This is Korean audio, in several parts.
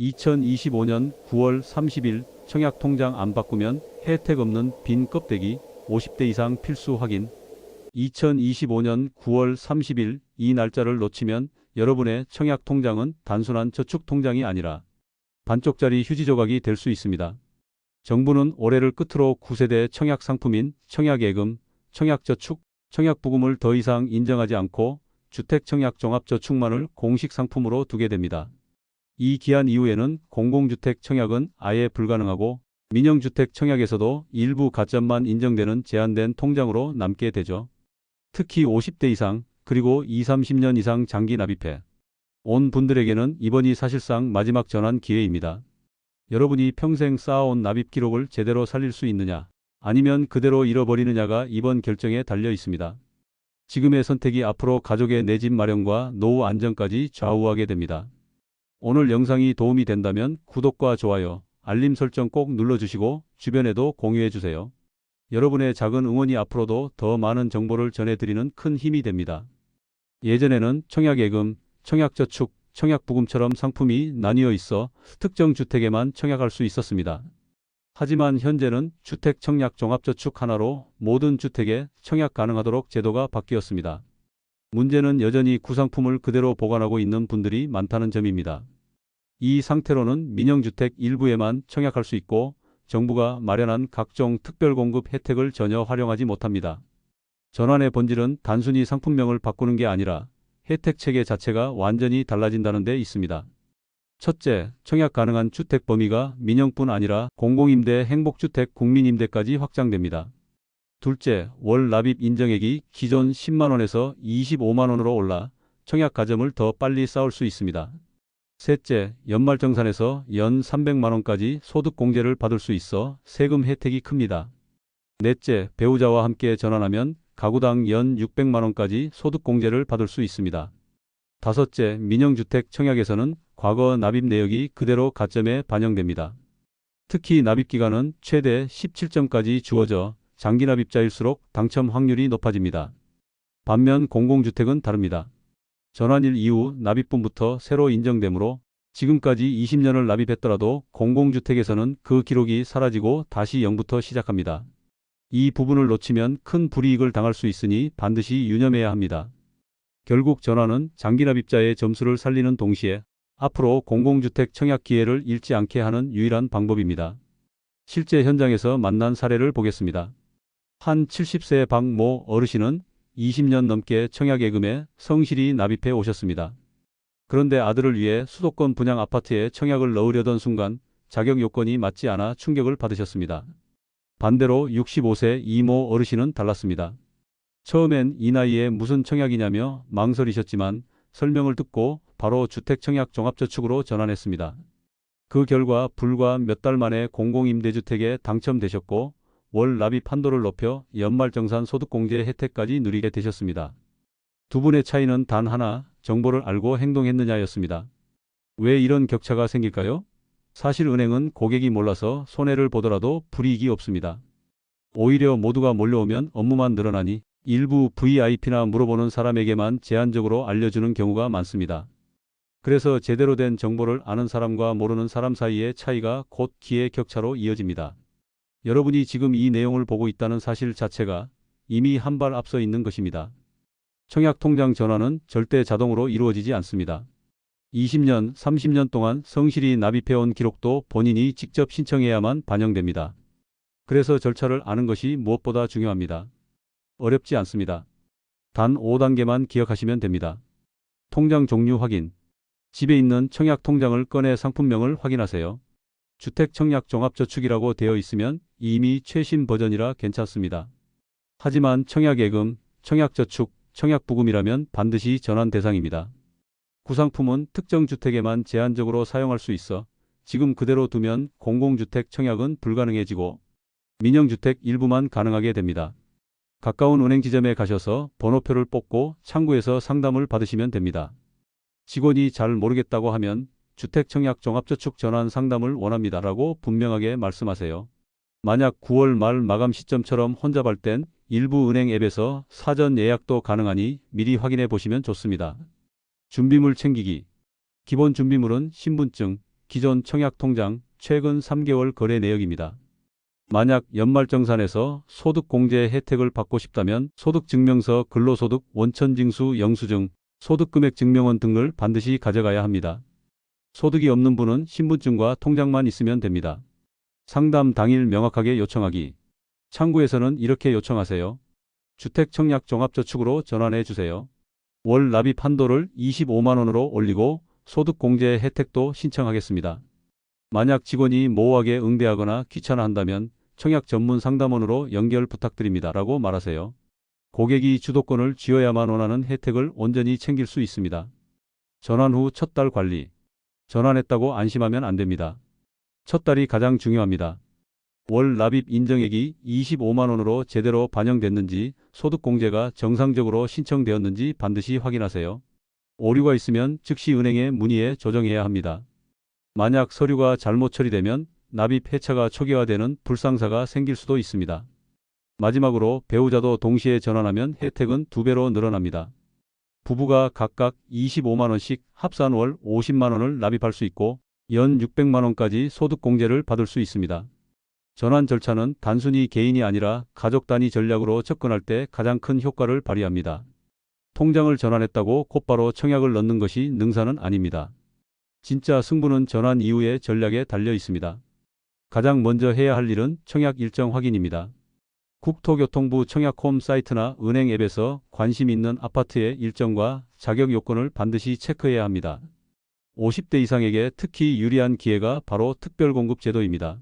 2025년 9월 30일 청약 통장 안 바꾸면 혜택 없는 빈 껍데기 50대 이상 필수 확인. 2025년 9월 30일 이 날짜를 놓치면 여러분의 청약 통장은 단순한 저축 통장이 아니라 반쪽짜리 휴지 조각이 될 수 있습니다. 정부는 올해를 끝으로 9세대 청약 상품인 청약예금, 청약저축, 청약부금을 더 이상 인정하지 않고 주택청약 종합저축만을 공식 상품으로 두게 됩니다. 이 기한 이후에는 공공주택 청약은 아예 불가능하고 민영주택 청약에서도 일부 가점만 인정되는 제한된 통장으로 남게 되죠. 특히 50대 이상 그리고 20-30년 이상 장기 납입해 온 분들에게는 이번이 사실상 마지막 전환 기회입니다. 여러분이 평생 쌓아온 납입 기록을 제대로 살릴 수 있느냐, 아니면 그대로 잃어버리느냐가 이번 결정에 달려 있습니다. 지금의 선택이 앞으로 가족의 내 집 마련과 노후 안정까지 좌우하게 됩니다. 오늘 영상이 도움이 된다면 구독과 좋아요, 알림 설정 꼭 눌러주시고 주변에도 공유해주세요. 여러분의 작은 응원이 앞으로도 더 많은 정보를 전해드리는 큰 힘이 됩니다. 예전에는 청약예금, 청약저축, 청약부금처럼 상품이 나뉘어 있어 특정 주택에만 청약할 수 있었습니다. 하지만 현재는 주택청약 종합저축 하나로 모든 주택에 청약 가능하도록 제도가 바뀌었습니다. 문제는 여전히 구상품을 그대로 보관하고 있는 분들이 많다는 점입니다. 이 상태로는 민영주택 일부에만 청약할 수 있고 정부가 마련한 각종 특별공급 혜택을 전혀 활용하지 못합니다. 전환의 본질은 단순히 상품명을 바꾸는 게 아니라 혜택 체계 자체가 완전히 달라진다는 데 있습니다. 첫째, 청약 가능한 주택 범위가 민영뿐 아니라 공공임대, 행복주택, 국민임대까지 확장됩니다. 둘째, 월 납입 인정액이 기존 10만원에서 25만원으로 올라 청약 가점을 더 빨리 쌓을 수 있습니다. 셋째, 연말정산에서 연 300만원까지 소득공제를 받을 수 있어 세금 혜택이 큽니다. 넷째, 배우자와 함께 전환하면 가구당 연 600만원까지 소득공제를 받을 수 있습니다. 다섯째, 민영주택 청약에서는 과거 납입 내역이 그대로 가점에 반영됩니다. 특히 납입기간은 최대 17점까지 주어져 장기 납입자일수록 당첨 확률이 높아집니다. 반면 공공주택은 다릅니다. 전환일 이후 납입분부터 새로 인정되므로 지금까지 20년을 납입했더라도 공공주택에서는 그 기록이 사라지고 다시 0부터 시작합니다. 이 부분을 놓치면 큰 불이익을 당할 수 있으니 반드시 유념해야 합니다. 결국 전환은 장기 납입자의 점수를 살리는 동시에 앞으로 공공주택 청약 기회를 잃지 않게 하는 유일한 방법입니다. 실제 현장에서 만난 사례를 보겠습니다. 한 70세 박모 어르신은 20년 넘게 청약예금에 성실히 납입해 오셨습니다. 그런데 아들을 위해 수도권 분양 아파트에 청약을 넣으려던 순간 자격 요건이 맞지 않아 충격을 받으셨습니다. 반대로 65세 이모 어르신은 달랐습니다. 처음엔 이 나이에 무슨 청약이냐며 망설이셨지만 설명을 듣고 바로 주택청약 종합저축으로 전환했습니다. 그 결과 불과 몇 달 만에 공공임대주택에 당첨되셨고 월 납입 한도를 높여 연말정산 소득공제 혜택까지 누리게 되셨습니다. 두 분의 차이는 단 하나, 정보를 알고 행동했느냐였습니다. 왜 이런 격차가 생길까요? 사실 은행은 고객이 몰라서 손해를 보더라도 불이익이 없습니다. 오히려 모두가 몰려오면 업무만 늘어나니 일부 VIP나 물어보는 사람에게만 제한적으로 알려주는 경우가 많습니다. 그래서 제대로 된 정보를 아는 사람과 모르는 사람 사이의 차이가 곧 기회 격차로 이어집니다. 여러분이 지금 이 내용을 보고 있다는 사실 자체가 이미 한 발 앞서 있는 것입니다. 청약통장 전환은 절대 자동으로 이루어지지 않습니다. 20년, 30년 동안 성실히 납입해온 기록도 본인이 직접 신청해야만 반영됩니다. 그래서 절차를 아는 것이 무엇보다 중요합니다. 어렵지 않습니다. 단 5단계만 기억하시면 됩니다. 통장 종류 확인. 집에 있는 청약 통장을 꺼내 상품명을 확인하세요. 주택청약 종합저축이라고 되어 있으면 이미 최신 버전이라 괜찮습니다. 하지만 청약예금, 청약저축, 청약부금이라면 반드시 전환 대상입니다. 구상품은 특정 주택에만 제한적으로 사용할 수 있어 지금 그대로 두면 공공주택 청약은 불가능해지고 민영주택 일부만 가능하게 됩니다. 가까운 은행 지점에 가셔서 번호표를 뽑고 창구에서 상담을 받으시면 됩니다. 직원이 잘 모르겠다고 하면 주택청약 종합저축 전환 상담을 원합니다라고 분명하게 말씀하세요. 만약 9월 말 마감 시점처럼 혼잡할 땐 일부 은행 앱에서 사전 예약도 가능하니 미리 확인해 보시면 좋습니다. 준비물 챙기기. 기본 준비물은 신분증, 기존 청약통장 최근 3개월 거래 내역입니다. 만약 연말정산에서 소득공제 혜택을 받고 싶다면 소득증명서, 근로소득, 원천징수, 영수증, 소득금액증명원 등을 반드시 가져가야 합니다. 소득이 없는 분은 신분증과 통장만 있으면 됩니다. 상담 당일 명확하게 요청하기. 창구에서는 이렇게 요청하세요. 주택청약종합저축으로 전환해 주세요. 월 납입 한도를 25만 원으로 올리고 소득공제 혜택도 신청하겠습니다. 만약 직원이 모호하게 응대하거나 귀찮아한다면 청약 전문 상담원으로 연결 부탁드립니다. 라고 말하세요. 고객이 주도권을 쥐어야만 원하는 혜택을 온전히 챙길 수 있습니다. 전환 후 첫 달 관리. 전환했다고 안심하면 안 됩니다. 첫 달이 가장 중요합니다. 월 납입 인정액이 25만 원으로 제대로 반영됐는지, 소득공제가 정상적으로 신청되었는지 반드시 확인하세요. 오류가 있으면 즉시 은행에 문의해 조정해야 합니다. 만약 서류가 잘못 처리되면 납입 해차가 초기화되는 불상사가 생길 수도 있습니다. 마지막으로 배우자도 동시에 전환하면 혜택은 2배로 늘어납니다. 부부가 각각 25만 원씩 합산 월 50만 원을 납입할 수 있고 연 600만 원까지 소득공제를 받을 수 있습니다. 전환 절차는 단순히 개인이 아니라 가족 단위 전략으로 접근할 때 가장 큰 효과를 발휘합니다. 통장을 전환했다고 곧바로 청약을 넣는 것이 능사는 아닙니다. 진짜 승부는 전환 이후의 전략에 달려 있습니다. 가장 먼저 해야 할 일은 청약 일정 확인입니다. 국토교통부 청약홈 사이트나 은행 앱에서 관심 있는 아파트의 일정과 자격 요건을 반드시 체크해야 합니다. 50대 이상에게 특히 유리한 기회가 바로 특별공급 제도입니다.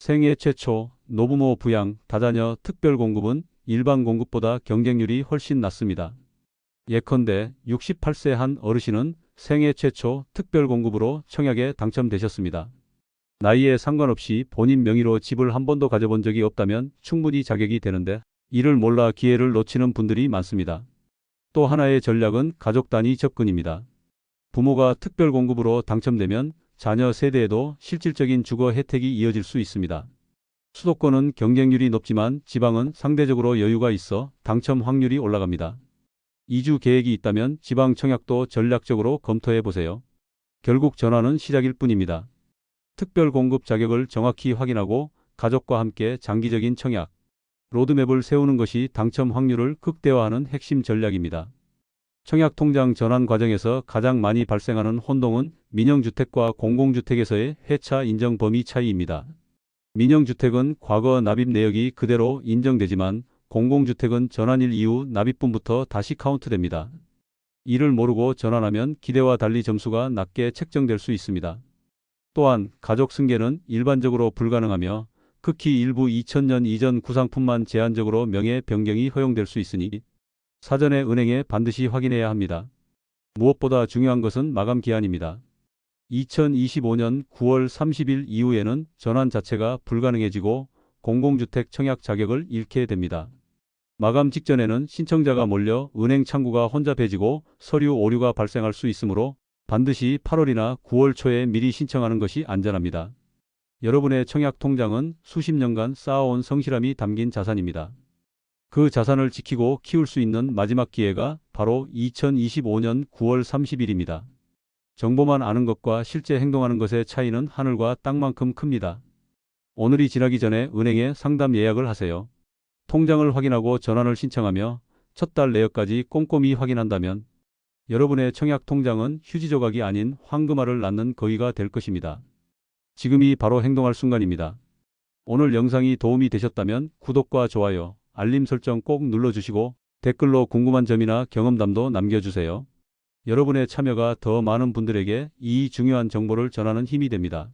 생애 최초, 노부모 부양, 다자녀 특별공급은 일반 공급보다 경쟁률이 훨씬 낮습니다. 예컨대 68세 한 어르신은 생애 최초 특별공급으로 청약에 당첨되셨습니다. 나이에 상관없이 본인 명의로 집을 한 번도 가져본 적이 없다면 충분히 자격이 되는데 이를 몰라 기회를 놓치는 분들이 많습니다. 또 하나의 전략은 가족 단위 접근입니다. 부모가 특별공급으로 당첨되면 자녀 세대에도 실질적인 주거 혜택이 이어질 수 있습니다. 수도권은 경쟁률이 높지만 지방은 상대적으로 여유가 있어 당첨 확률이 올라갑니다. 이주 계획이 있다면 지방 청약도 전략적으로 검토해 보세요. 결국 전환은 시작일 뿐입니다. 특별공급 자격을 정확히 확인하고 가족과 함께 장기적인 청약, 로드맵을 세우는 것이 당첨 확률을 극대화하는 핵심 전략입니다. 청약통장 전환 과정에서 가장 많이 발생하는 혼동은 민영주택과 공공주택에서의 해차 인정 범위 차이입니다. 민영주택은 과거 납입 내역이 그대로 인정되지만 공공주택은 전환일 이후 납입분부터 다시 카운트됩니다. 이를 모르고 전환하면 기대와 달리 점수가 낮게 책정될 수 있습니다. 또한 가족 승계는 일반적으로 불가능하며 극히 일부 2000년 이전 구상품만 제한적으로 명예 변경이 허용될 수 있으니 사전에 은행에 반드시 확인해야 합니다. 무엇보다 중요한 것은 마감 기한입니다. 2025년 9월 30일 이후에는 전환 자체가 불가능해지고 공공주택 청약 자격을 잃게 됩니다. 마감 직전에는 신청자가 몰려 은행 창구가 혼잡해지고 서류 오류가 발생할 수 있으므로 반드시 8월이나 9월 초에 미리 신청하는 것이 안전합니다. 여러분의 청약 통장은 수십 년간 쌓아온 성실함이 담긴 자산입니다. 그 자산을 지키고 키울 수 있는 마지막 기회가 바로 2025년 9월 30일입니다. 정보만 아는 것과 실제 행동하는 것의 차이는 하늘과 땅만큼 큽니다. 오늘이 지나기 전에 은행에 상담 예약을 하세요. 통장을 확인하고 전환을 신청하며 첫 달 내역까지 꼼꼼히 확인한다면 여러분의 청약 통장은 휴지 조각이 아닌 황금알을 낳는 거위가 될 것입니다. 지금이 바로 행동할 순간입니다. 오늘 영상이 도움이 되셨다면 구독과 좋아요, 알림 설정 꼭 눌러주시고 댓글로 궁금한 점이나 경험담도 남겨주세요. 여러분의 참여가 더 많은 분들에게 이 중요한 정보를 전하는 힘이 됩니다.